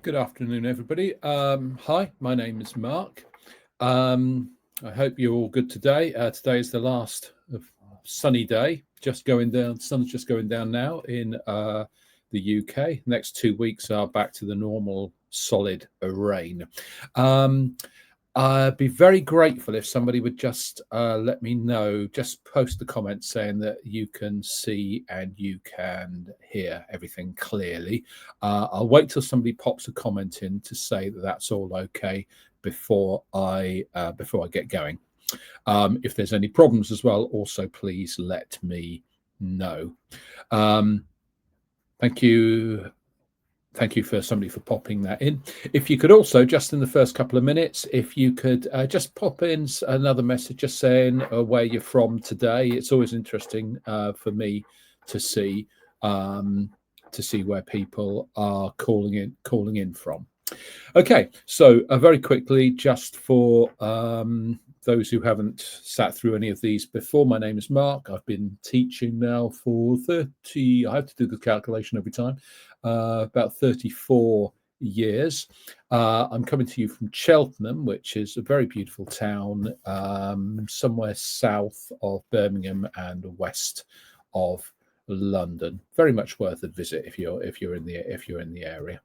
Good afternoon, everybody. Hi, my name is Mark. I hope you're all good today. Today is the last sunny day, just going down. Sun's just going down now in the UK. Next 2 weeks are back to the normal solid rain. I'd be very grateful if somebody would just let me know, just post the comment saying that you can see and you can hear everything clearly. I'll wait till somebody pops a comment in to say that that's all okay before I get going. If there's any problems as well, also please let me know. Thank you. Thank you for somebody for popping that in. If you could also, just in the first couple of minutes, if you could just pop in another message just saying where you're from today. It's always interesting for me to see where people are calling in from. Okay, so very quickly, just for those who haven't sat through any of these before, my name is Mark. I've been teaching now for 30, I have to do the calculation every time, about 34 years. I'm coming to you from Cheltenham, which is a very beautiful town, somewhere south of Birmingham and west of London. Very much worth a visit if you're in the area.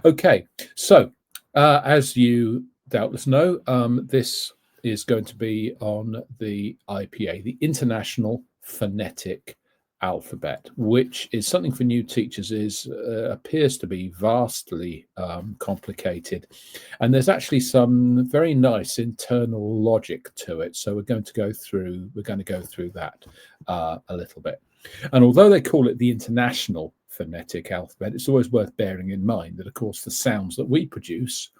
Okay, so as you doubtless know, this is going to be on the IPA, the International Phonetic Alphabet, which is something for new teachers appears to be vastly complicated, and there's actually some very nice internal logic to it. So we're going to go through that a little bit. And although they call it the International Phonetic Alphabet, it's always worth bearing in mind that, of course, the sounds that we produce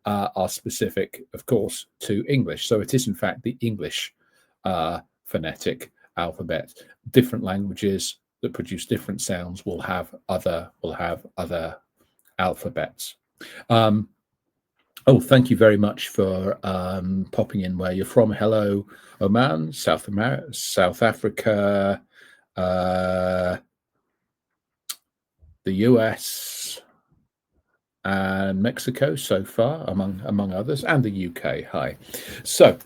are specific, of course, to English. So it is, in fact, the English phonetic alphabet. Different languages that produce different sounds will have other alphabets. Oh, thank you very much for popping in where you're from. Hello, Oman, South Africa, the US and Mexico so far, among others, and the UK. Hi. So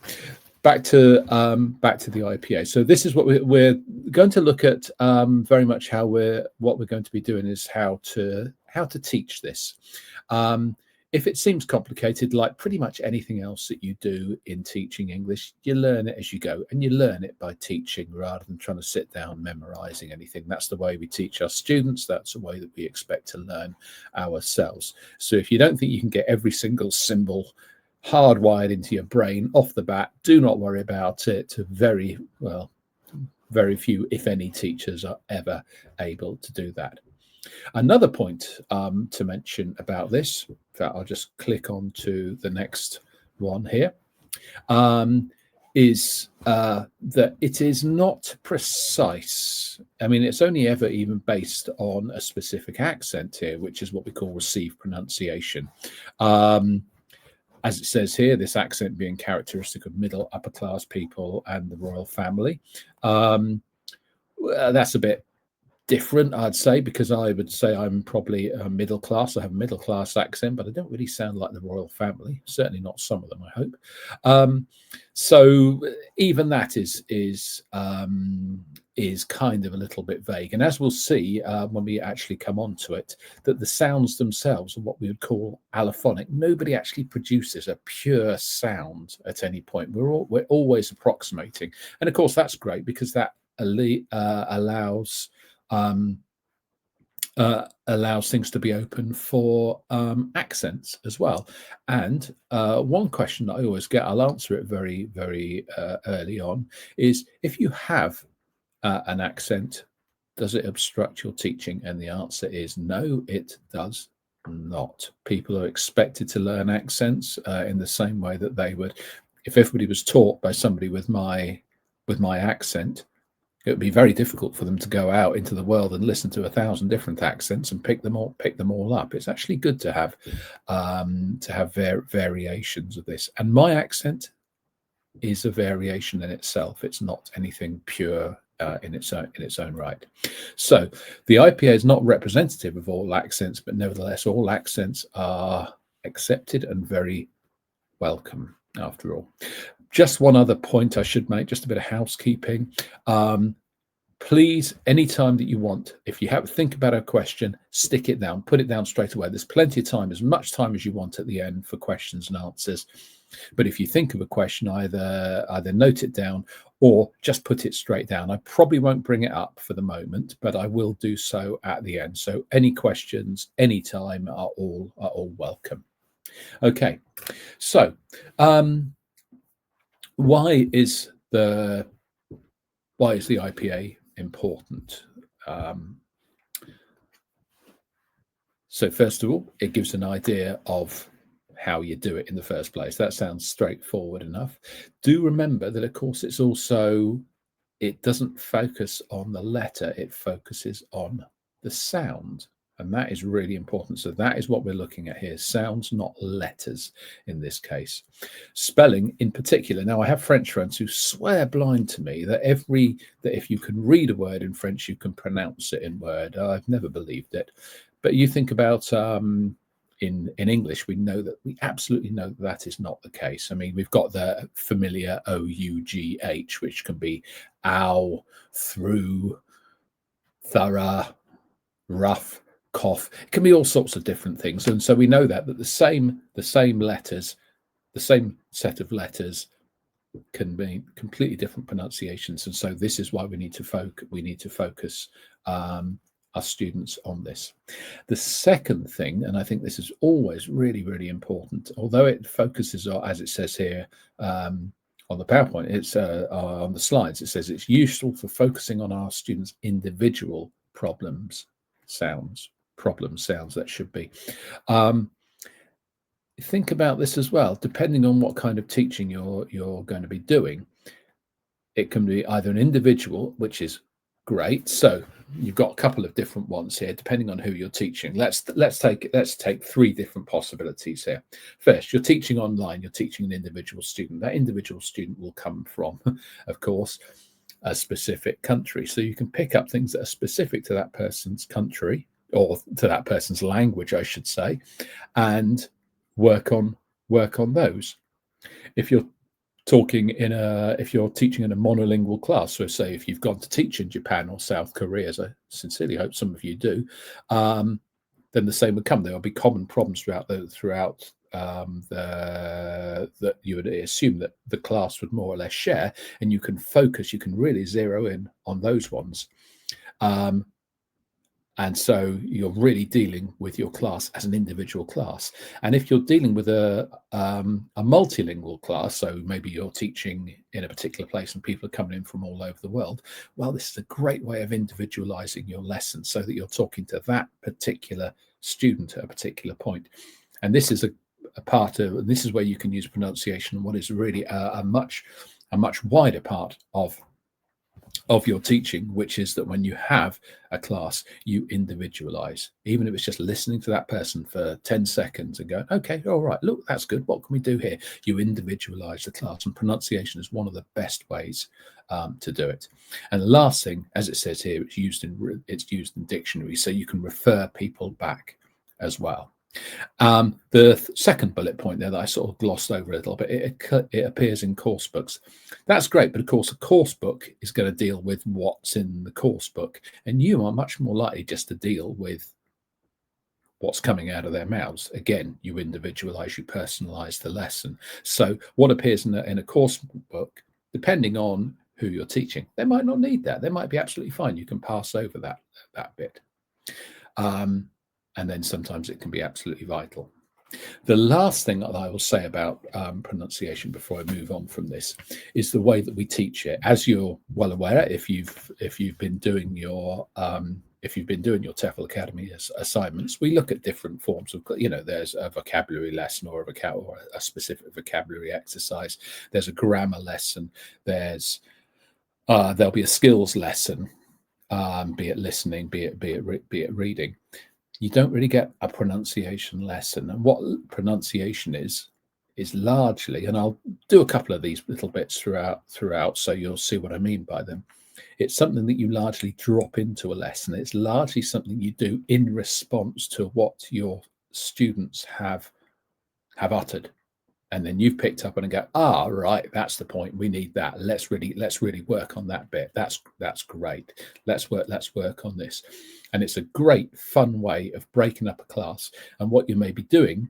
back to the IPA. So this is what we're going to look at. Very much what we're going to be doing is how to teach this. If it seems complicated, like pretty much anything else that you do in teaching English, you learn it as you go, and you learn it by teaching rather than trying to sit down memorizing anything. That's the way we teach our students. That's the way that we expect to learn ourselves. So if you don't think you can get every single symbol hardwired into your brain off the bat, do not worry about it. Very few, if any, teachers are ever able to do that. Another point to mention about this, in fact, I'll just click on to the next one here, is that it is not precise. I mean, it's only ever even based on a specific accent here, which is what we call received pronunciation. As it says here, this accent being characteristic of middle upper class people and the royal family. That's a bit different, I'd say, because I would say I'm probably middle class. I have a middle class accent, but I don't really sound like the royal family. Certainly not some of them, I hope. So even that is kind of a little bit vague. And as we'll see when we actually come on to it, that the sounds themselves are what we would call allophonic. Nobody actually produces a pure sound at any point. We're always approximating, and of course that's great because that allows things to be open for accents as well. And one question that I always get, I'll answer it very, very early on, is if you have an accent, does it obstruct your teaching? And the answer is no, it does not. People are expected to learn accents in the same way that they would if everybody was taught by somebody with my accent. It would be very difficult for them to go out into the world and listen to 1,000 different accents and pick them all up. It's actually good to have variations of this. And my accent is a variation in itself. It's not anything pure in its own right. So the IPA is not representative of all accents, but nevertheless, all accents are accepted and very welcome after all. Just one other point I should make, just a bit of housekeeping. Please, anytime that you want, if you have think about a question, stick it down, put it down straight away. There's plenty of time, as much time as you want at the end for questions and answers. But if you think of a question, either note it down or just put it straight down. I probably won't bring it up for the moment, but I will do so at the end. So any questions, anytime are all welcome. Okay, so why is the IPA important? So first of all, it gives an idea of how you do it in the first place. That sounds straightforward enough. Do remember that, of course, it doesn't focus on the letter, it focuses on the sound. And that is really important. So that is what we're looking at here. Sounds, not letters in this case. Spelling in particular. Now, I have French friends who swear blind to me that if you can read a word in French, you can pronounce it in word. I've never believed it. But you think about in English, we absolutely know that is not the case. I mean, we've got the familiar OUGH, which can be ow, through, thorough, rough, cough. It can be all sorts of different things. And so we know that the same letters, the same set of letters can be completely different pronunciations. And so this is why we need to focus our students on this. The second thing, and I think this is always really, really important, although it focuses on, as it says here on the PowerPoint, it's on the slides, it says it's useful for focusing on our students' individual problem sounds, that should be. Think about this as well, depending on what kind of teaching you're going to be doing. It can be either an individual, which is great. So you've got a couple of different ones here, depending on who you're teaching. Let's take three different possibilities here. First, you're teaching online, you're teaching an individual student. That individual student will come from, of course, a specific country. So you can pick up things that are specific to that person's country, or to that person's language, I should say, and work on those. If you're teaching in a monolingual class, so say if you've gone to teach in Japan or South Korea, as I sincerely hope some of you do, then the same would come. There will be common problems throughout that you would assume that the class would more or less share, and you can really zero in on those ones. And so you're really dealing with your class as an individual class. And if you're dealing with a multilingual class, so maybe you're teaching in a particular place and people are coming in from all over the world, well, this is a great way of individualizing your lesson so that you're talking to that particular student at a particular point. And this is this is where you can use pronunciation, what is really a much wider part of your teaching, which is that when you have a class, you individualize, even if it's just listening to that person for 10 seconds and going, okay, all right, look, that's good. What can we do here? You individualize the class, and pronunciation is one of the best ways to do it. And the last thing, as it says here, it's used in dictionaries, so you can refer people back as well. The second bullet point there that I sort of glossed over a little bit, it appears in course books. That's great, but of course a course book is going to deal with what's in the course book, and you are much more likely just to deal with what's coming out of their mouths. Again, you individualize, you personalize the lesson. So what appears in a course book, depending on who you're teaching, they might not need that. They might be absolutely fine. You can pass over that bit. And then sometimes it can be absolutely vital. The last thing that I will say about pronunciation before I move on from this is the way that we teach it. As you're well aware, if you've been doing your TEFL Academy assignments, we look at different forms of, there's a vocabulary lesson or a specific vocabulary exercise. There's a grammar lesson. There'll be a skills lesson, be it listening, be it reading. You don't really get a pronunciation lesson. And what pronunciation is largely, and I'll do a couple of these little bits throughout, so you'll see what I mean by them. It's something that you largely drop into a lesson. It's largely something you do in response to what your students have uttered. And then you've picked up and go, right, that's the point. We need that. Let's really work on that bit. That's great. Let's work on this. And it's a great, fun way of breaking up a class. And what you may be doing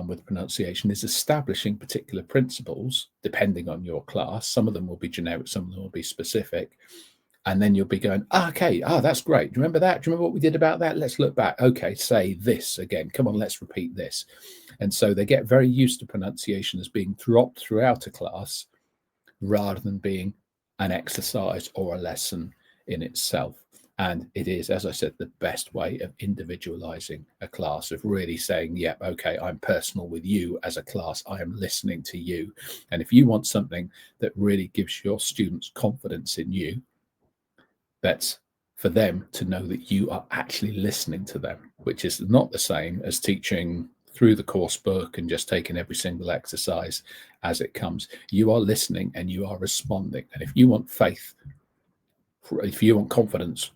with pronunciation is establishing particular principles depending on your class. Some of them will be generic, some of them will be specific. And then you'll be going, okay, that's great. Do you remember that? Do you remember what we did about that? Let's look back. Okay, say this again. Come on, let's repeat this. And so they get very used to pronunciation as being dropped throughout a class rather than being an exercise or a lesson in itself. And it is, as I said, the best way of individualizing a class, of really saying, yeah, okay, I'm personal with you as a class. I am listening to you. And if you want something that really gives your students confidence in you, that's for them to know that you are actually listening to them, which is not the same as teaching through the course book and just taking every single exercise as it comes. You are listening and you are responding. And if you want faith, if you want confidence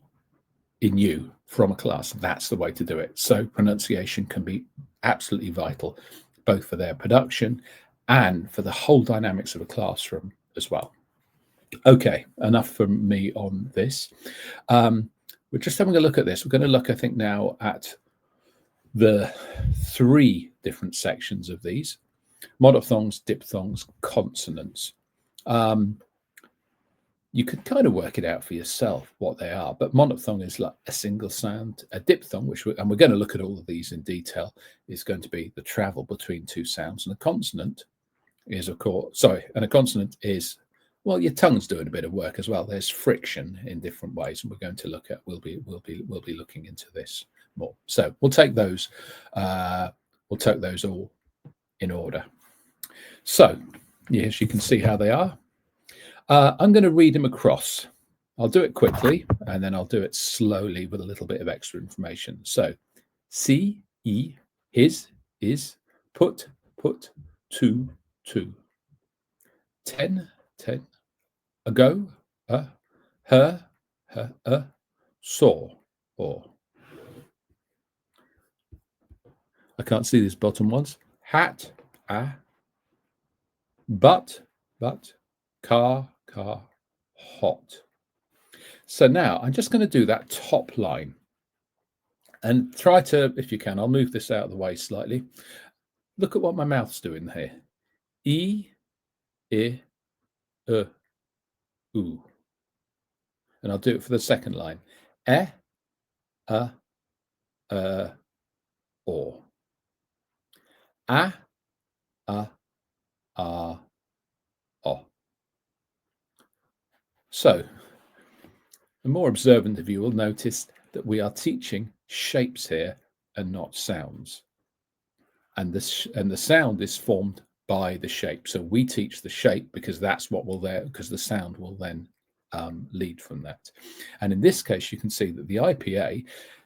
in you from a class, that's the way to do it. So pronunciation can be absolutely vital, both for their production and for the whole dynamics of a classroom as well. Okay, enough from me on this. We're just having a look at this. We're going to look, I think, now at the 3 different sections of these: monophthongs, diphthongs, consonants. You could kind of work it out for yourself what they are, but monophthong is like a single sound. A diphthong, and we're going to look at all of these in detail, is going to be the travel between 2 sounds. And a consonant is, of course, and a consonant is, well, your tongue's doing a bit of work as well. There's friction in different ways, and we're going to look at. We'll be looking into this more. So we'll take those. We'll take those all in order. So yes, you can see how they are. I'm going to read them across. I'll do it quickly, and then I'll do it slowly with a little bit of extra information. So, see, his, is, put, to, 10, ago, her, saw, or. I can't see these bottom ones. Hat, but, car, hot. So now I'm just going to do that top line and try to, if you can, I'll move this out of the way slightly. Look at what my mouth's doing here. E, I, U. And I'll do it for the second line. E, or. A, o. So, the more observant of you will notice that we are teaching shapes here and not sounds. And the sound is formed by the shape. So we teach the shape because that's what will there, because the sound will then lead from that. And in this case, you can see that the IPA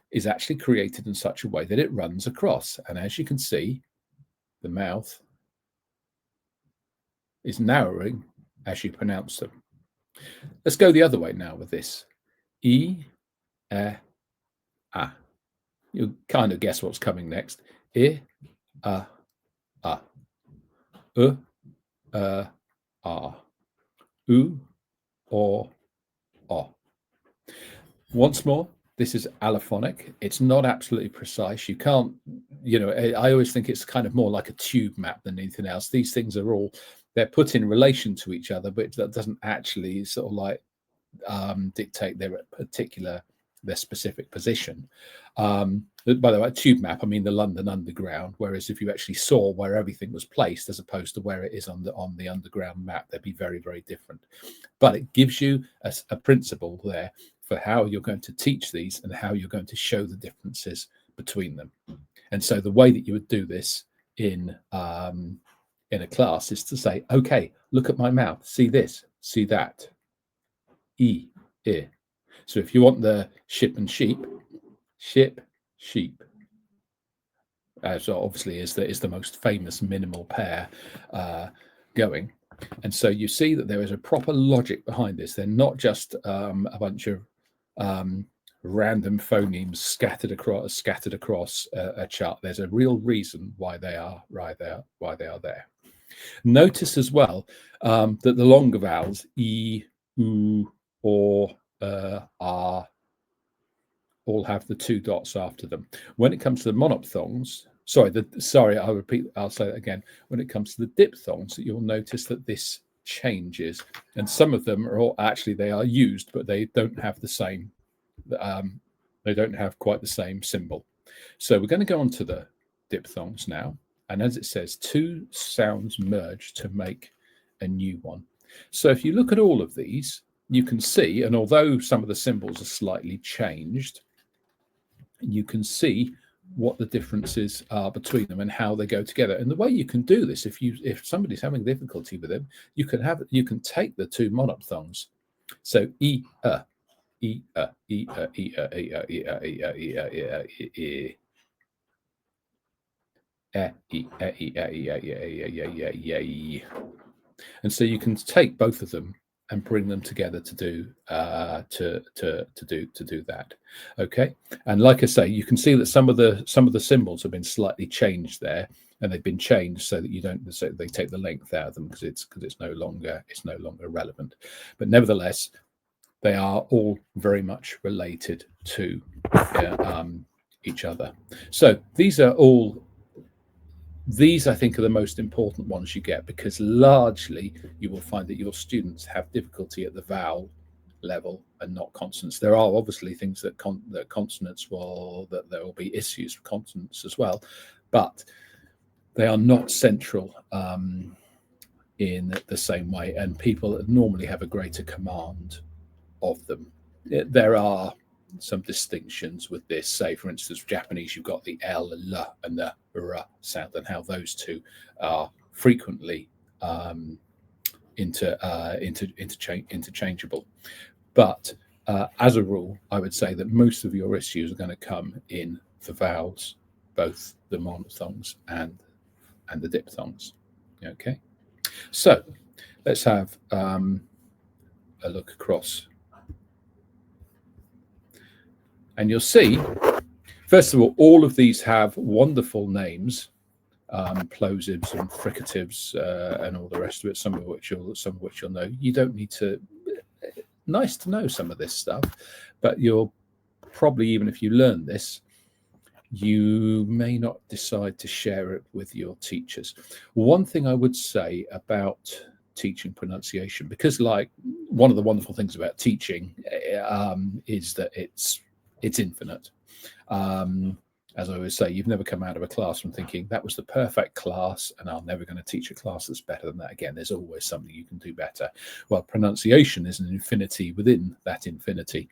is actually created in such a way that it runs across. And as you can see, the mouth is narrowing as you pronounce them. Let's go the other way now with this. E, a. You'll kind of guess what's coming next. I, a. A. U, or, o. Once more, this is allophonic. It's not absolutely precise. You can't, I always think it's kind of more like a tube map than anything else. These things are they're put in relation to each other, but that doesn't actually sort of like dictate their specific position. By the way, tube map, I mean the London Underground, whereas if you actually saw where everything was placed as opposed to where it is on the underground map, they'd be very, very different. But it gives you a principle there for how you're going to teach these and how you're going to show the differences between them. And so the way that you would do this in a class is to say, okay, look at my mouth, see this, see that. E, I. So if you want the ship and sheep, ship, sheep. So obviously is the most famous minimal pair going. And so you see that there is a proper logic behind this. They're not just a bunch of random phonemes scattered across a chart. There's a real reason why they are there. Notice as well that the longer vowels e, u, or are all have the 2 dots after them. When it comes to the monophthongs, I'll say that again. When it comes to the diphthongs, you'll notice that this changes, and some of them are all actually they are used, but they don't have the same. They don't have quite the same symbol. So we're going to go on to the diphthongs now, and as it says, 2 sounds merge to make a new one. So if you look at all of these, you can see, and although some of the symbols are slightly changed, you can see what the differences are between them and how they go together. And the way you can do this, if somebody's having difficulty with them, you can take the 2 monophthongs. So e, e, e, e, e, and so you can take both of them and bring them together to do that. Okay, and like I say, you can see that some of the symbols have been slightly changed there, and they've been changed so that you don't, so they take the length out of them because it's no longer relevant. But nevertheless, they are all very much related to each other. So these, I think, are the most important ones you get, because largely you will find that your students have difficulty at the vowel level and not consonants. There are obviously things that consonants that there will be issues with consonants as well, but they are not central in the same way, and people normally have a greater command of them. There are some distinctions with this. Say, for instance, Japanese, you've got the L, L, and the R sound, and how those 2 are frequently interchangeable. But as a rule, I would say that most of your issues are going to come in the vowels, both the monophthongs and the diphthongs. Okay, so let's have a look across. And you'll see, first of all of these have wonderful names, plosives and fricatives and all the rest of it, some of which you'll know. You don't need to, nice to know some of this stuff, but you'll probably, even if you learn this, you may not decide to share it with your teachers. One thing I would say about teaching pronunciation, because like one of the wonderful things about teaching is that it's infinite. As I always say, you've never come out of a classroom thinking that was the perfect class and I'm never going to teach a class that's better than that again. There's always something you can do better. Well, pronunciation is an infinity within that infinity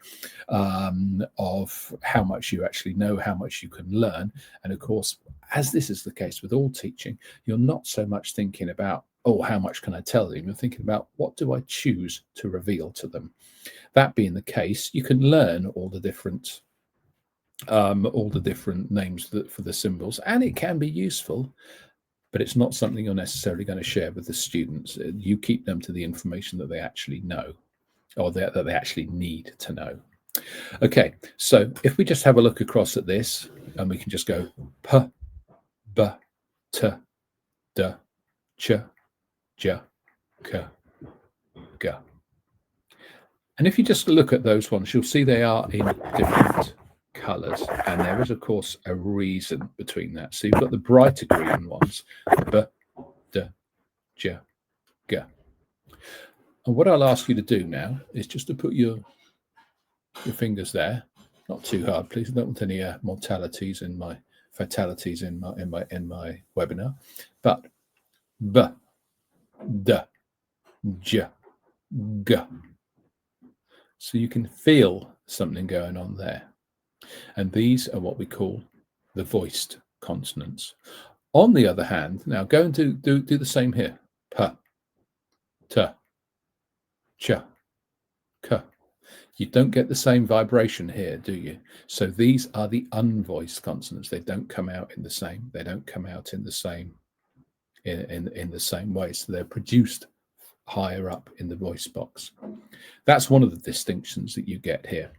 of how much you actually know, how much you can learn. And of course, as this is the case with all teaching, you're not so much thinking about, oh, how much can I tell them? You're thinking about, what do I choose to reveal to them? That being the case, you can learn all the different names for the symbols, and it can be useful, but it's not something you're necessarily going to share with the students. You keep them to the information that they actually know, or that they actually need to know. Okay, so if we just have a look across at this, and we can just go p, b, t, d, ch, j, k, g. And if you just look at those ones, you'll see they are in different colours, and there is, of course, a reason between that. So you've got the brighter green ones, b, d, j, g. And what I'll ask you to do now is just to put your fingers there, not too hard, please. I don't want any fatalities in my webinar. But b, d, j, g. So you can feel something going on there. And these are what we call the voiced consonants. On the other hand, now go and do the same here. P, t, ch, k. You don't get the same vibration here, do you? So these are the unvoiced consonants. They don't come out in the same. They don't come out in the same in the same way. So they're produced higher up in the voice box. That's one of the distinctions that you get here.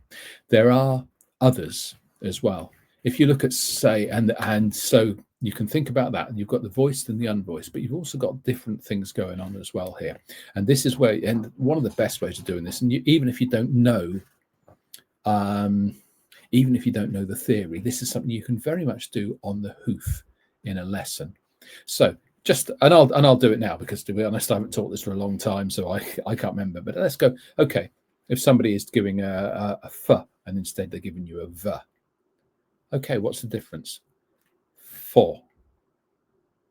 There are others as well. If you look at, say, and so you can think about that, and you've got the voiced and the unvoiced, but you've also got different things going on as well here. And this is where, and one of the best ways of doing this, and even if you don't know, even if you don't know the theory, this is something you can very much do on the hoof in a lesson. So and I'll do it now, because to be honest, I haven't taught this for a long time, so I can't remember. But let's go. Okay, if somebody is giving a f and instead they're giving you a v. Okay, what's the difference? For,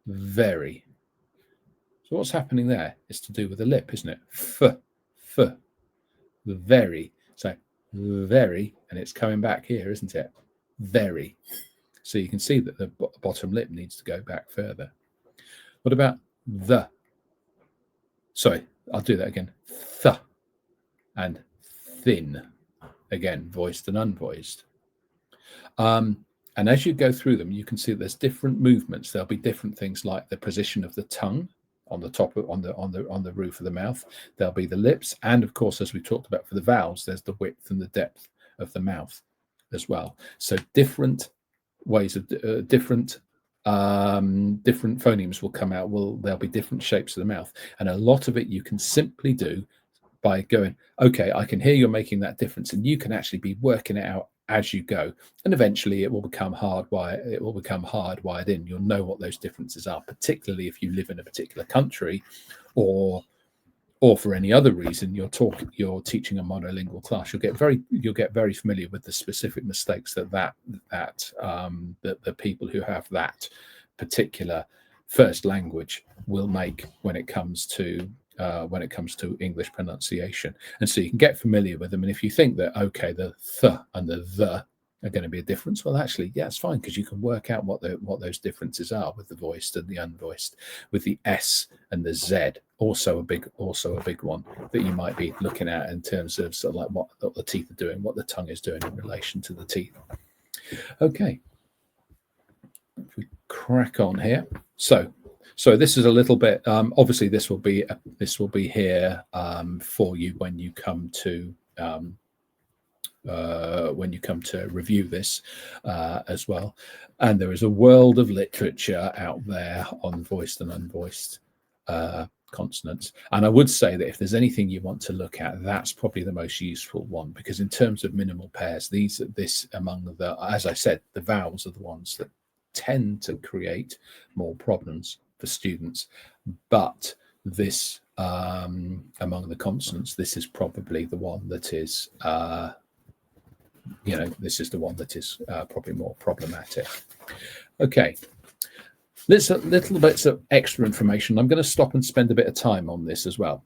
very. So what's happening there is to do with the lip, isn't it? F, very. So very, and it's coming back here, isn't it? Very. So you can see that the bottom lip needs to go back further. What about the? Sorry, I'll do that again. Th and thin. Again, voiced and unvoiced. And as you go through them, you can see there's different movements. There'll be different things like the position of the tongue on the top of, on the roof of the mouth. There'll be the lips, and of course, as we talked about for the vowels, there's the width and the depth of the mouth as well. So different ways of different phonemes will come out. There'll be different shapes of the mouth, and a lot of it you can simply do by going, okay, I can hear you're making that difference, and you can actually be working it out as you go, and eventually it will become hardwired in. You'll know what those differences are, particularly if you live in a particular country, or for any other reason you're teaching a monolingual class. You'll get very familiar with the specific mistakes that the people who have that particular first language will make when it comes to English pronunciation. And so you can get familiar with them. And if you think that, okay, the th and the are going to be a difference, well, actually, yeah, it's fine, because you can work out what those differences are with the voiced and the unvoiced, with the S and the Z, also a big one that you might be looking at in terms of sort of like what the teeth are doing, what the tongue is doing in relation to the teeth. Okay, if we crack on here. So this is a little bit. Obviously, this will be here for you when you come to review this as well. And there is a world of literature out there on voiced and unvoiced consonants. And I would say that if there's anything you want to look at, that's probably the most useful one, because in terms of minimal pairs, among the, as I said, the vowels are the ones that tend to create more problems for students, but this among the consonants, this is probably the one that is probably more problematic. Okay, little bits of extra information. I'm going to stop and spend a bit of time on this as well.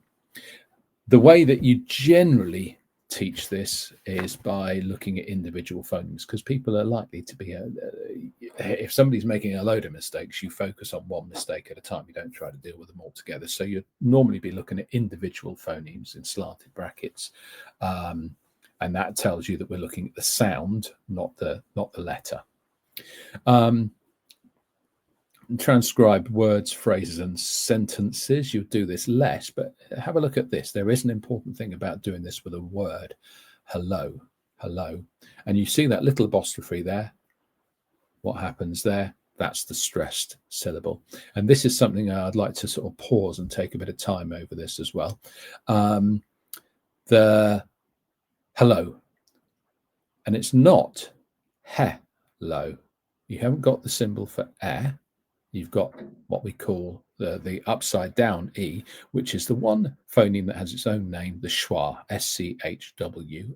The way that you generally teach this is by looking at individual phonemes, because people are likely to be if somebody's making a load of mistakes, you focus on one mistake at a time. You don't try to deal with them all together. So you'd normally be looking at individual phonemes in slanted brackets, and that tells you that we're looking at the sound, not the letter. Transcribe words, phrases, and sentences. You do this less, but have a look at this. There is an important thing about doing this with a word. Hello, hello. And you see that little apostrophe there. What happens there? That's the stressed syllable. And this is something I'd like to sort of pause and take a bit of time over this as well. The hello. And it's not hello. You haven't got the symbol for eh. You've got what we call the upside down E, which is the one phoneme that has its own name, the schwa, S-C-H-W-A.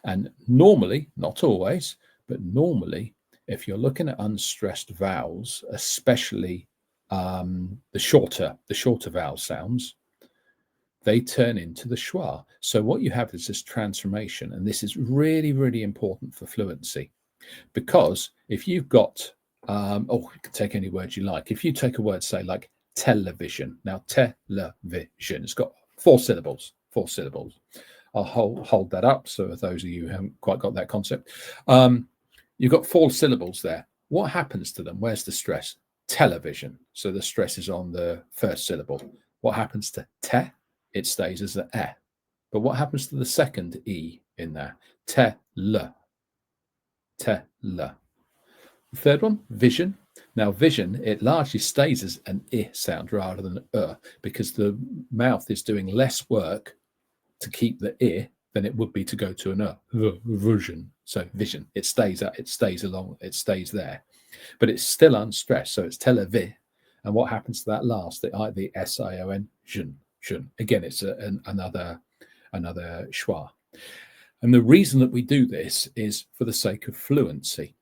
And normally, not always, but normally, if you're looking at unstressed vowels, especially the shorter vowel sounds, they turn into the schwa. So what you have is this transformation, and this is really, really important for fluency, because if you've got you can take any word you like. If you take a word, say like television. Now, television, it's got 4 syllables. 4 syllables. I'll hold that up. So for those of you who haven't quite got that concept, you've got 4 syllables there. What happens to them? Where's the stress? Television. So the stress is on the first syllable. What happens to te? It stays as an e. But what happens to the second e in there? Te-le. Te-le. The third one, vision. Now, vision, it largely stays as an I sound rather than because the mouth is doing less work to keep the I than it would be to go to an vision. So vision, it stays along, it stays there, but it's still unstressed. So it's televi. And what happens to that last, the S-I-O-N, jun. Again, it's another schwa. And the reason that we do this is for the sake of fluency.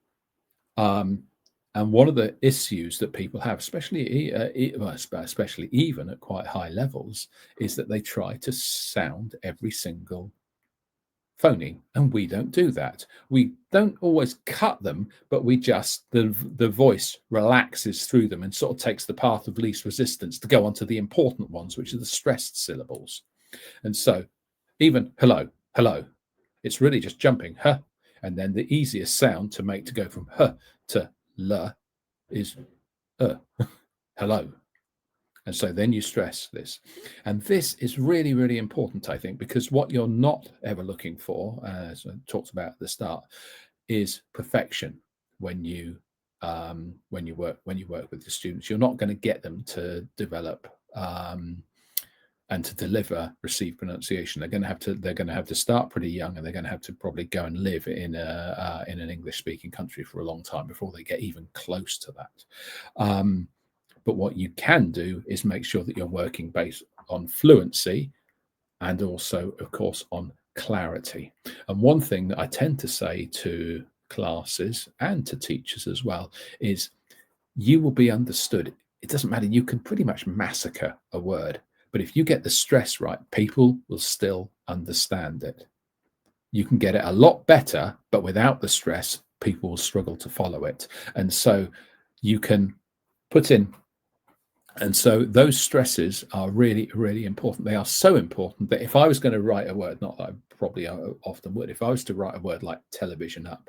And one of the issues that people have, especially even at quite high levels, is that they try to sound every single phoneme, and we don't do that. We don't always cut them, but we just the voice relaxes through them and sort of takes the path of least resistance to go on to the important ones, which are the stressed syllables. And so, even hello, it's really just jumping huh, and then the easiest sound to make to go from huh to la is hello. And so then you stress this. And this is really, really important, I think, because what you're not ever looking for, as I talked about at the start, is perfection when you work with the students. You're not going to get them to develop and to deliver received pronunciation. They're going to have to start pretty young, and they're going to have to probably go and live in an English-speaking country for a long time before they get even close to that. But what you can do is make sure that you're working based on fluency and also, of course, on clarity. And one thing that I tend to say to classes and to teachers as well is you will be understood. It doesn't matter. You can pretty much massacre a word, but if you get the stress right, people will still understand it. You can get it a lot better, but without the stress, people will struggle to follow it. And so you can put in, and so those stresses are really, really important. They are so important that if I was going to write a word, not that I probably often would, if I was to write a word like television up,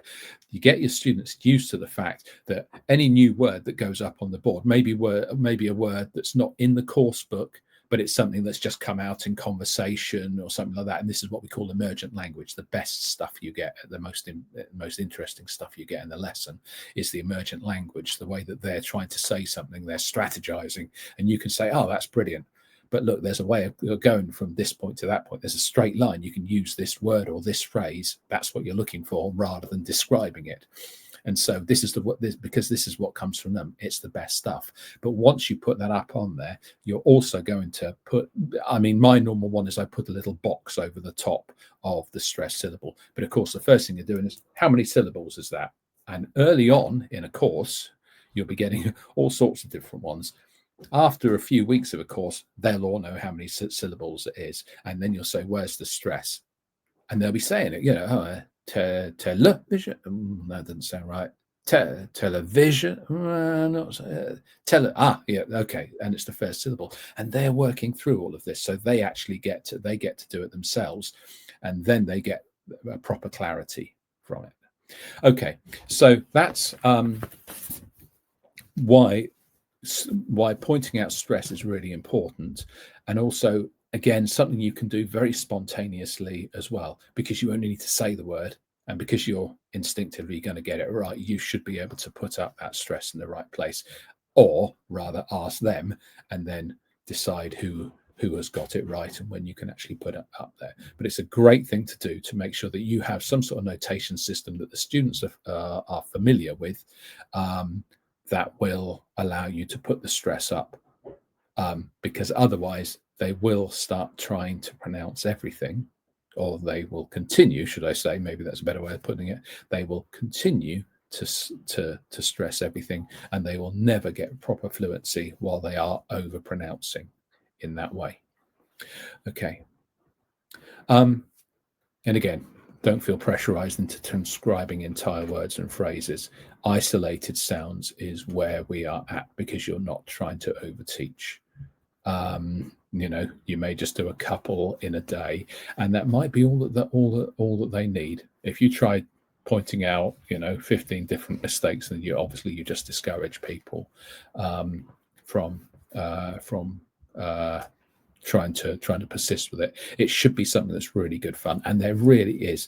you get your students used to the fact that any new word that goes up on the board, maybe a word that's not in the course book, but it's something that's just come out in conversation or something like that. And this is what we call emergent language. The best stuff you get, the most interesting stuff you get in the lesson is the emergent language, the way that they're trying to say something, they're strategizing, and you can say, oh, that's brilliant. But look, there's a way of going from this point to that point. There's a straight line. You can use this word or this phrase. That's what you're looking for rather than describing it. And so this is because this is what comes from them. It's the best stuff. But once you put that up on there, you're also going to put, I mean, my normal one is I put a little box over the top of the stressed syllable. But of course, the first thing you're doing is how many syllables is that? And early on in a course, you'll be getting all sorts of different ones. After a few weeks of a course, they'll all know how many syllables it is. And then you'll say, where's the stress? And they'll be saying it, television. That doesn't sound right. Television. Yeah, okay. And it's the first syllable. And they're working through all of this, so they actually get to do it themselves, and then they get a proper clarity from it. Okay, so that's why pointing out stress is really important, and also, again, something you can do very spontaneously as well, because you only need to say the word, and because you're instinctively going to get it right, you should be able to put up that stress in the right place, or rather ask them and then decide who has got it right and when you can actually put it up there. But it's a great thing to do to make sure that you have some sort of notation system that the students are familiar with, that will allow you to put the stress up, because otherwise they will start trying to pronounce everything, or they will continue, should I say, maybe that's a better way of putting it, they will continue to stress everything, and they will never get proper fluency while they are over pronouncing in that way. Okay. And again, don't feel pressurized into transcribing entire words and phrases. Isolated sounds is where we are at, because you're not trying to overteach. You may just do a couple in a day, and that might be all that they need. If you try pointing out 15 different mistakes, then you just discourage people from trying to persist with it. It should be something that's really good fun, and there really is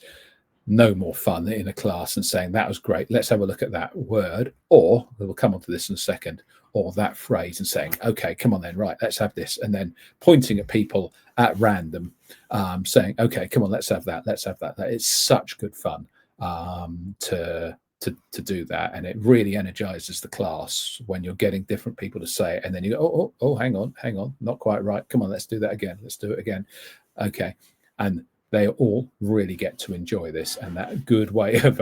no more fun in a class than saying that was great. Let's have a look at that word, or we'll come on to this in a second, or that phrase, and saying, okay, come on then, right, let's have this, and then pointing at people at random, saying, okay, come on, let's have that, let's have that. It's such good fun to do that, and it really energizes the class when you're getting different people to say it, and then you go, oh, hang on, not quite right. Come on, let's do that again. Let's do it again. Okay, and they all really get to enjoy this, and that good way of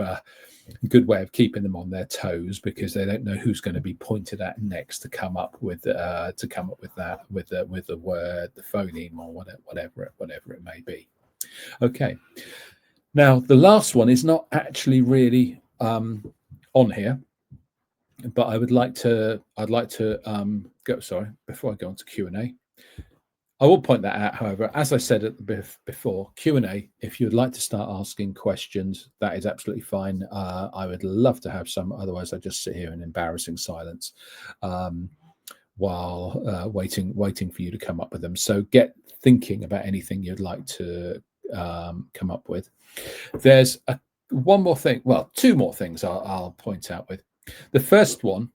keeping them on their toes, because they don't know who's going to be pointed at next to come up with that with the word, the phoneme, or whatever it may be. Okay, now the last one is not actually really on here, but I'd like to go. Sorry, before I go on to Q&A. I will point that out, however, as I said before, Q&A, if you'd like to start asking questions, that is absolutely fine. I would love to have some. Otherwise, I just sit here in embarrassing silence while waiting for you to come up with them. So get thinking about anything you'd like to come up with. There's one more thing. Well, two more things I'll point out with. The first one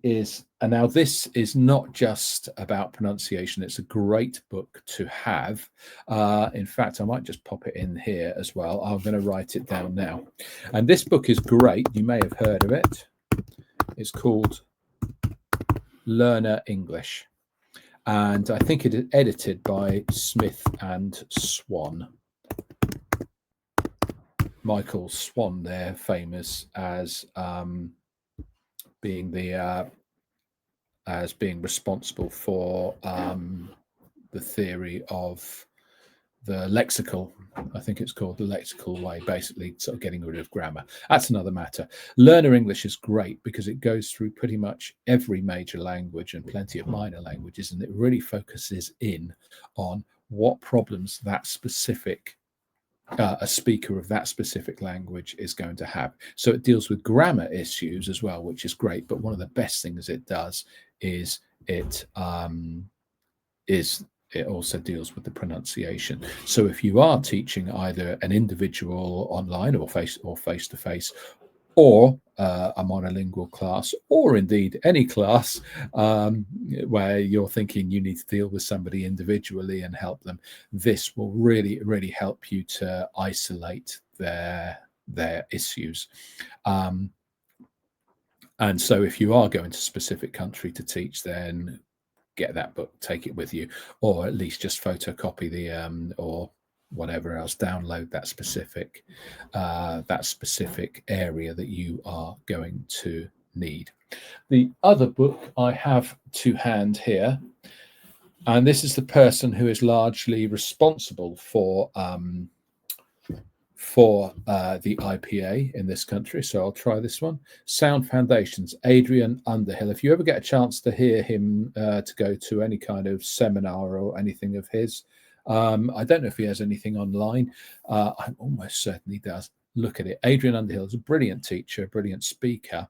is, and now this is not just about pronunciation, it's a great book to have. In fact, I might just pop it in here as well. I'm going to write it down now. And this book is great. You may have heard of it. It's called Learner English. And I think it is edited by Smith and Swan. Michael Swan, they're famous as being responsible for the theory of the lexical, I think it's called the lexical way, basically sort of getting rid of grammar. That's another matter. Learner English is great because it goes through pretty much every major language and plenty of minor languages, and it really focuses in on what problems that specific a speaker of that specific language is going to have. So it deals with grammar issues as well, which is great. But one of the best things it does is it also deals with the pronunciation. So if you are teaching either an individual online or face to face, or a monolingual class, or indeed any class where you're thinking you need to deal with somebody individually and help them, this will really help you to isolate their issues. And so if you are going to a specific country to teach, then get that book, take it with you, or at least just photocopy the or whatever else, download that specific area that you are going to need. The other book I have to hand here, and this is the person who is largely responsible for the IPA in this country. So I'll try this one. Sound Foundations, Adrian Underhill. If you ever get a chance to hear him to go to any kind of seminar or anything of his, I don't know if he has anything online. I'm almost certain he does. Look at it. Adrian Underhill is a brilliant teacher, brilliant speaker,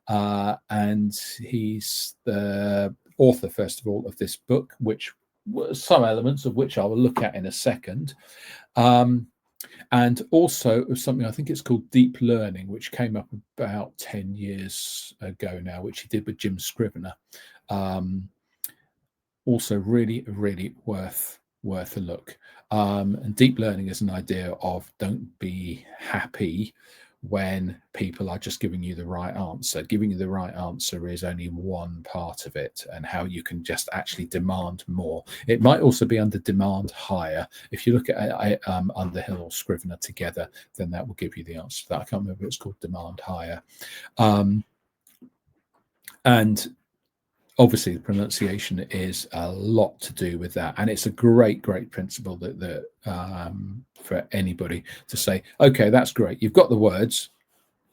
and he's the author, first of all, of this book, which some elements of which I will look at in a second. And also of something, I think it's called Deep Learning, which came up about 10 years ago now, which he did with Jim Scrivener. Also really worth a look. And deep learning is an idea of don't be happy when people are just giving you the right answer. Giving you the right answer is only one part of it, and how you can just actually demand more. It might also be under demand higher. If you look at Underhill or Scrivener together, then that will give you the answer to that. I can't remember, it's called demand higher. And obviously the pronunciation is a lot to do with that, and it's a great principle that for anybody to say, okay, that's great, you've got the words,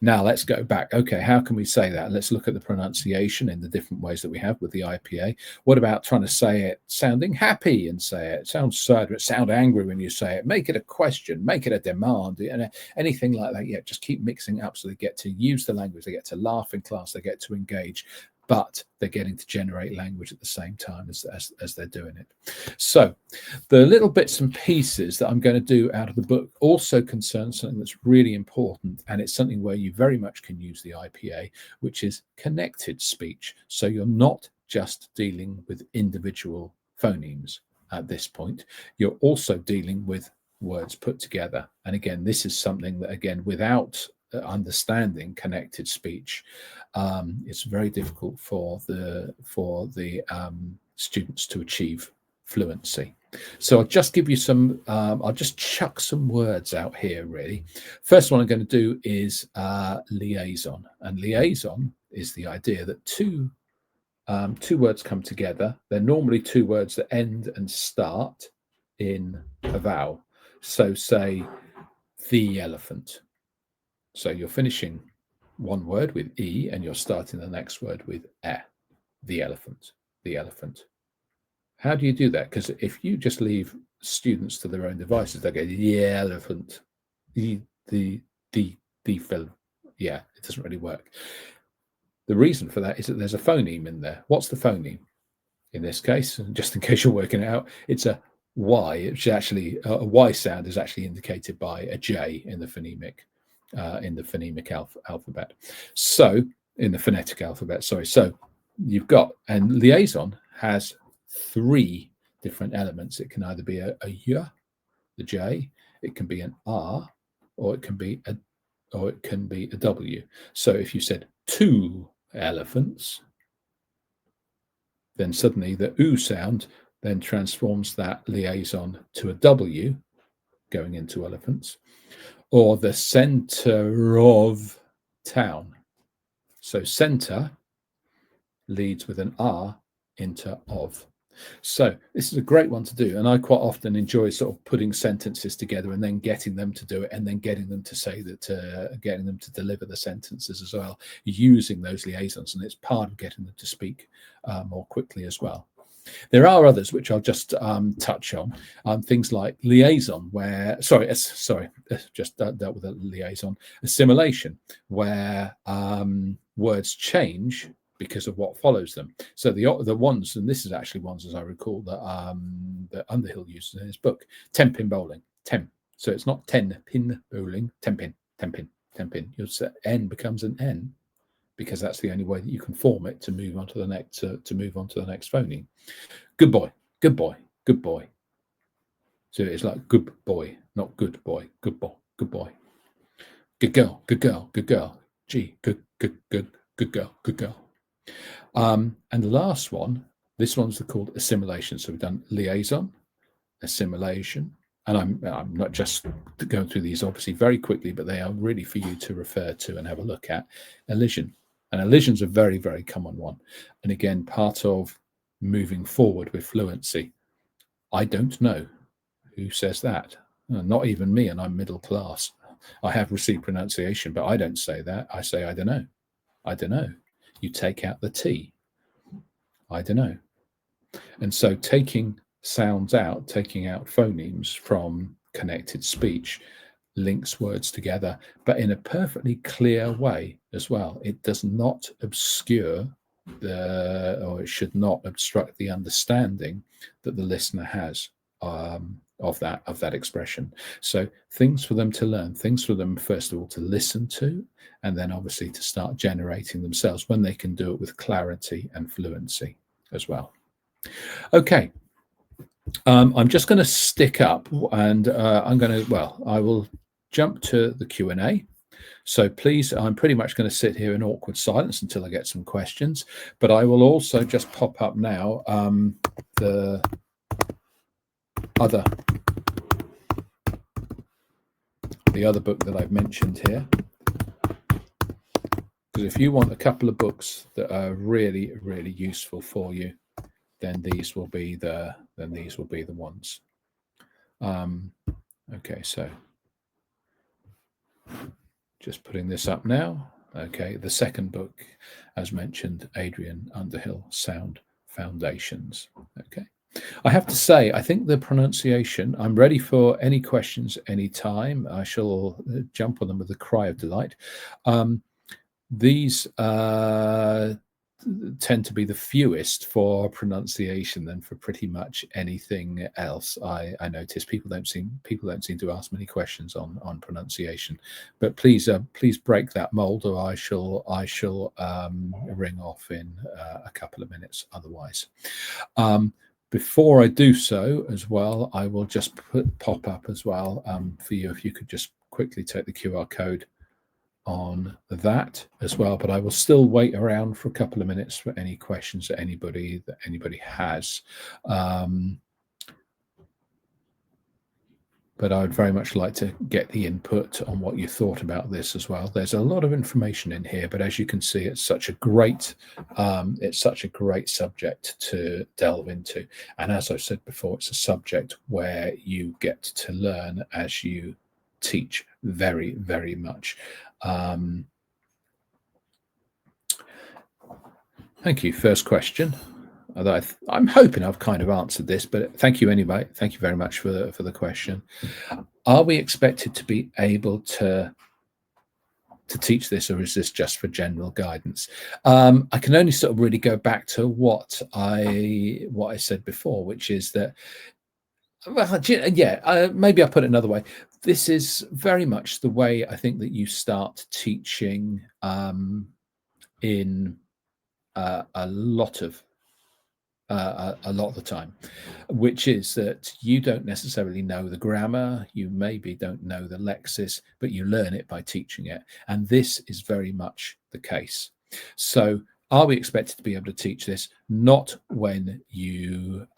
now let's go back. Okay, how can we say that? Let's look at the pronunciation in the different ways that we have with the IPA. What about trying to say it sounding happy and say it sounds sad, sound angry when you say it, make it a question, make it a demand, and anything like that. Yeah, just keep mixing up so they get to use the language, they get to laugh in class, they get to engage. but they're getting to generate language at the same time as they're doing it. So the little bits and pieces that I'm going to do out of the book also concern something that's really important, and it's something where you very much can use the IPA, which is connected speech. So you're not just dealing with individual phonemes at this point, you're also dealing with words put together. And again, this is something that, again, without understanding connected speech, it's very difficult for the students to achieve fluency. So I'll just give you some, I'll just chuck some words out here, really. First one I'm going to do is liaison. And liaison is the idea that two words come together. They're normally two words that end and start in a vowel. So say the elephant. So you're finishing one word with E and you're starting the next word with E. The elephant, the elephant. How do you do that? Because if you just leave students to their own devices, they go, the elephant, the film. Yeah, it doesn't really work. The reason for that is that there's a phoneme in there. What's the phoneme? In this case, just in case you're working it out, it's a Y. Which actually a Y sound is actually indicated by a J in the phonemic alphabet. So in the phonetic alphabet, sorry. So you've got, and liaison has three different elements. It can either be a Y, the J, it can be an R, or it can be a W. So if you said two elephants, then suddenly the oo sound then transforms that liaison to a W going into elephants, or the center of town. So center leads with an R into of. So this is a great one to do. And I quite often enjoy sort of putting sentences together and then getting them to do it and then getting them to say that, getting them to deliver the sentences as well, using those liaisons. And it's part of getting them to speak more quickly as well. There are others which I'll just touch on, things like liaison, where, just dealt with a liaison, assimilation, where words change because of what follows them. So the ones, and this is actually ones, as I recall, that Underhill uses in his book, 10-pin bowling, 10. So it's not 10-pin bowling, 10-pin, 10-pin, 10-pin. You'll say N becomes an N, because that's the only way that you can form it to move on to the next phoneme. Good boy, good boy, good boy. So it's like good boy, not good boy, good boy, good boy. Good girl, good girl, good girl. Gee, good girl, good girl. And the last one, this one's called assimilation. So we've done liaison, assimilation, and I'm not just going through these obviously very quickly, but they are really for you to refer to and have a look at. Elision. And elision's a very, very common one. And again, part of moving forward with fluency. I don't know who says that. Not even me, and I'm middle class. I have received pronunciation, but I don't say that. I say, I don't know. I don't know. You take out the T. I don't know. And so taking sounds out, taking out phonemes from connected speech links words together, but in a perfectly clear way as well. It does not obscure or it should not obstruct the understanding that the listener has of that expression. So things for them to learn, things for them, first of all, to listen to, and then obviously to start generating themselves when they can do it with clarity and fluency as well. Okay. I'm just going to stick up and I will jump to the Q&A. So please, I'm pretty much going to sit here in awkward silence until I get some questions, but I will also just pop up now the other book that I've mentioned here. Because if you want a couple of books that are really, really useful for you, then these will be the ones. Okay, so just putting this up now. Okay, the second book, as mentioned, Adrian Underhill, Sound Foundations. Okay, I have to say, I think the pronunciation, I'm ready for any questions anytime. I shall jump on them with a cry of delight. These tend to be the fewest for pronunciation than for pretty much anything else. I notice people don't seem to ask many questions on pronunciation, but please break that mold, or I shall ring off in a couple of minutes otherwise. Before I do so as well, I will just pop up as well for you, if you could just quickly take the QR code on that as well, but I will still wait around for a couple of minutes for any questions that anybody has. But I would very much like to get the input on what you thought about this as well. There's a lot of information in here, but as you can see, it's such a great subject to delve into. And as I've said before, it's a subject where you get to learn as you teach very, very much. Thank you. First question. I'm hoping I've kind of answered this, but thank you anyway. Thank you very much for the question. Are we expected to be able to teach this, or is this just for general guidance? I can only sort of really go back to what I said before, which is that, well, yeah, maybe I'll put it another way. This is very much the way I think that you start teaching in a lot of the time, which is that you don't necessarily know the grammar, you maybe don't know the lexis, but you learn it by teaching it. And this is very much the case. So are we expected to be able to teach this? Not when you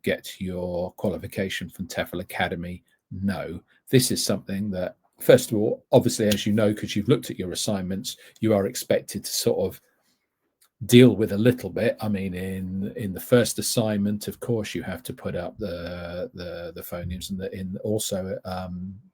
get your qualification from TEFL Academy. No, this is something that, first of all, obviously, as you know, because you've looked at your assignments, you are expected to sort of deal with a little bit. I mean, in the first assignment, of course, you have to put up the phonemes, and also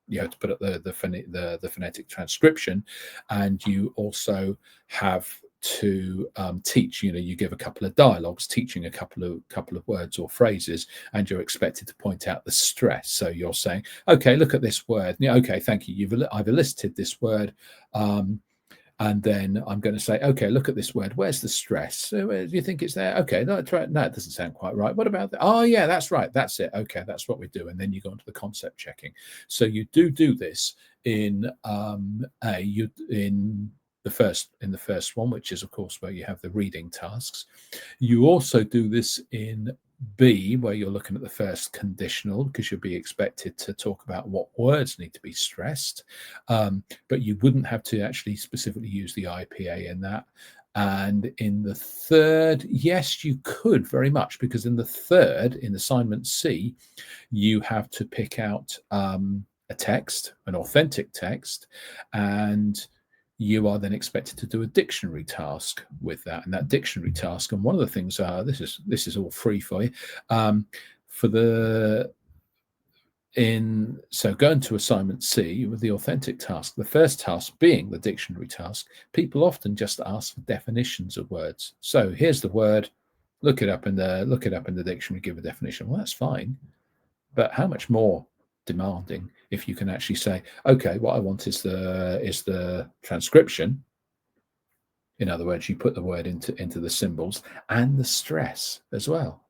you have to put up the phonetic transcription, and you also have to teach. You give a couple of dialogues teaching a couple of words or phrases, and you're expected to point out the stress. So you're saying, okay, look at this word. Yeah, okay, thank you. I've elicited this word. And then I'm going to say, okay, look at this word. Where's the stress? Do you think it's there? Okay, no, it doesn't sound quite right. What about that? Oh, yeah, that's right. That's it. Okay, that's what we do. And then you go into the concept checking. So you do this in the first one, which is, of course, where you have the reading tasks. You also do this in B, where you're looking at the first conditional, because you'll be expected to talk about what words need to be stressed, but you wouldn't have to actually specifically use the IPA in that. And in the third, yes, you could very much, because in the third, in assignment C, you have to pick out a text, an authentic text, and you are then expected to do a dictionary task with that. And that dictionary task, and one of the things, this is all free for you, so going to assignment C with the authentic task, the first task being the dictionary task, people often just ask for definitions of words. So here's the word, look it up in the dictionary, give a definition. Well, that's fine, but how much more demanding if you can actually say, okay, what I want is the transcription. In other words, you put the word into the symbols and the stress as well.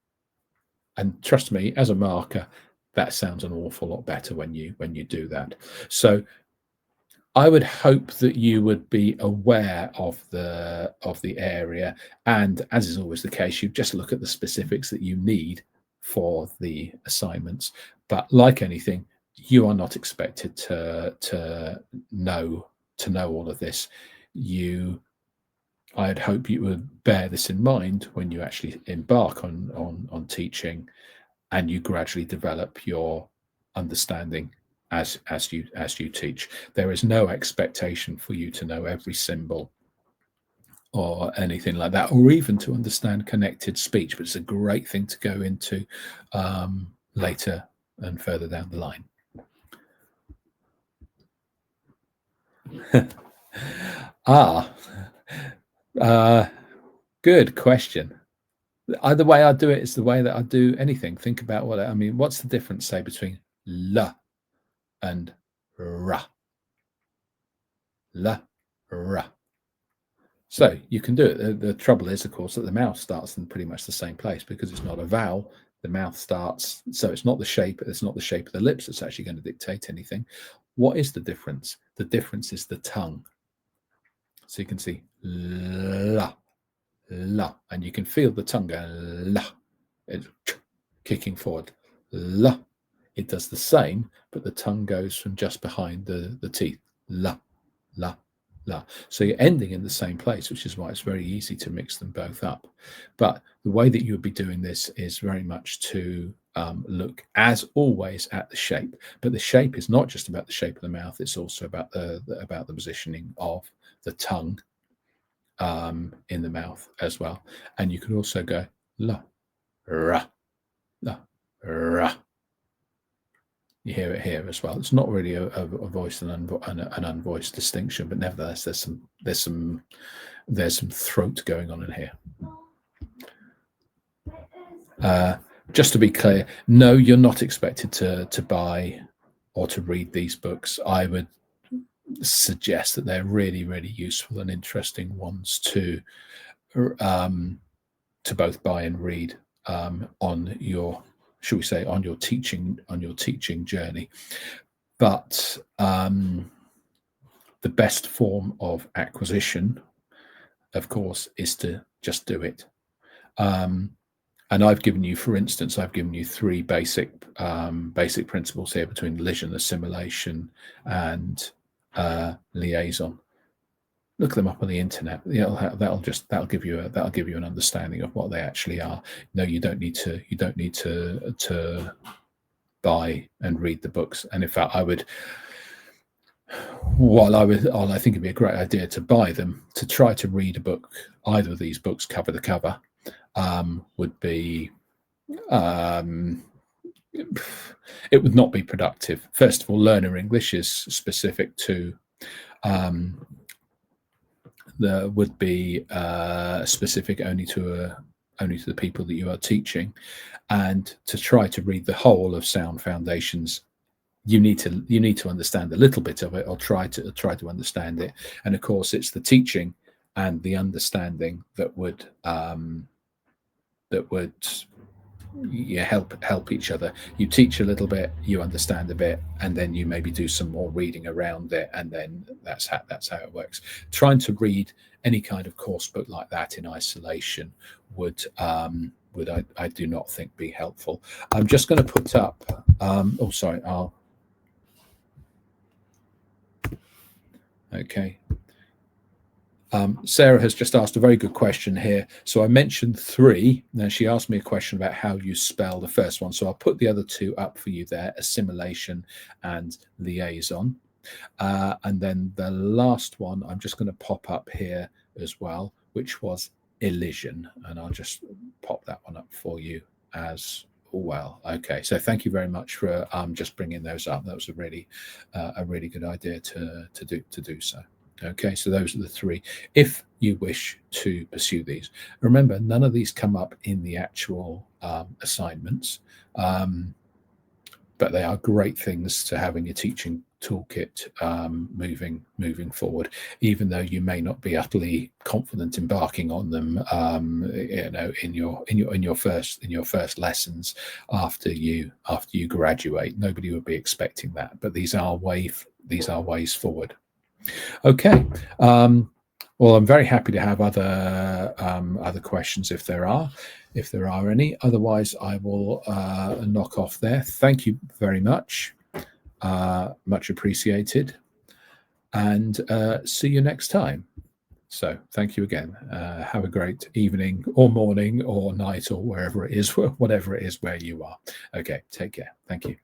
And trust me, as a marker, that sounds an awful lot better when you do that. So I would hope that you would be aware of the area, and as is always the case, you just look at the specifics that you need for the assignments. But like anything, you are not expected to know all of this. I'd hope you would bear this in mind when you actually embark on teaching, and you gradually develop your understanding as you teach. There is no expectation for you to know every symbol or anything like that, or even to understand connected speech, but it's a great thing to go into later and further down the line. Good question. The way I do it is the way that I do anything. Think about what's the difference, say, between la and ra? La, ra. So you can do it. The trouble is, of course, that the mouth starts in pretty much the same place because it's not a vowel. The mouth starts, so it's not the shape. It's not the shape of the lips that's actually going to dictate anything. What is the difference? The difference is the tongue. So you can see la, la, and you can feel the tongue go la. It's kicking forward. La. It does the same, but the tongue goes from just behind the teeth. La, la, la. So you're ending in the same place, which is why it's very easy to mix them both up. But the way that you would be doing this is very much to look, as always, at the shape. But the shape is not just about the shape of the mouth; it's also about the positioning of the tongue in the mouth as well. And you can also go la, ra, la, ra. You hear it here as well. It's not really a voiced and an unvoiced distinction, but nevertheless, there's some throat going on in here. Just to be clear, no, you're not expected to buy or to read these books. I would suggest that they're really, really useful and interesting ones to both buy and read on your, should we say, on your teaching journey. But the best form of acquisition, of course, is to just do it. And I've given you, for instance, I've given you three basic principles here between elision, assimilation, and liaison. Look them up on the internet. That'll give you an understanding of what they actually are. No, you don't need to buy and read the books. And in fact, I think it'd be a great idea to buy them, to try to read a book, either of these books cover to cover, would be it would not be productive. First of all, Learner English is specific to would be specific only to the people that you are teaching, and to try to read the whole of Sound Foundations, you need to understand a little bit of it, or try to understand it. And of course, it's the teaching and the understanding that would help each other. You teach a little bit, you understand a bit, and then you maybe do some more reading around it, and then that's how it works. Trying to read any kind of course book like that in isolation would I do not think be helpful. I'm just going to put up okay. Sarah has just asked a very good question here. So I mentioned three. Now she asked me a question about how you spell the first one. So I'll put the other two up for you there: assimilation and liaison. And then the last one I'm just going to pop up here as well, which was elision. And I'll just pop that one up for you as well. Okay, so thank you very much for just bringing those up. That was a really good idea to do so. Okay, so those are the three. If you wish to pursue these, remember, none of these come up in the actual assignments, but they are great things to have in your teaching toolkit moving forward, even though you may not be utterly confident embarking on them in your first lessons after you graduate. Nobody would be expecting that, but these are ways forward. Okay. Well, I'm very happy to have other questions if there are any. Otherwise, I will knock off there. Thank you very much. Much appreciated. And see you next time. So thank you again. Have a great evening or morning or night or wherever it is, whatever it is where you are. Okay, take care. Thank you.